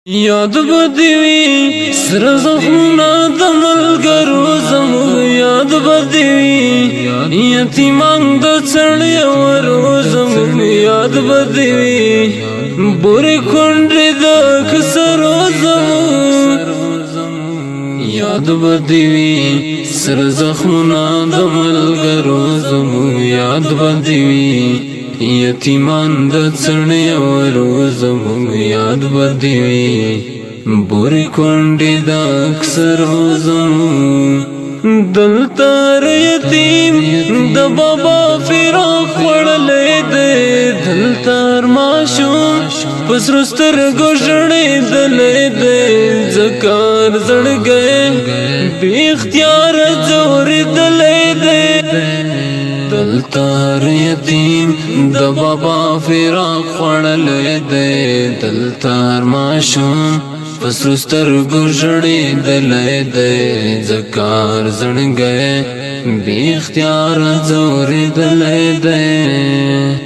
یاد بدوی سر زخمنا د ملګرو زموږ یاد بدوی یتیمان د څړې ورو زموږ یاد بدوی بورې کونډې د کسرو زموږ یاد بدوی سر زخمنا د ملګرو زموږ یاد بدوی یتیمان د څړې ورو زموږ یاد بدوی بورې کونډې د اکثرو زموږ دلته هر یتیم د بابا فراق خوړلی دی دلته هر ماشوم په سرو سترګو ژړېدلی دی ځکه هر زړګی بې اختیاره ځورېدلی دی دلته هر یتیم د بابا فراق خوړلی دی دلته هر ماشوم په سرو سترګو ژړېدلی دی ځکه هر زړګی بې اختیاره ځورېدلی دی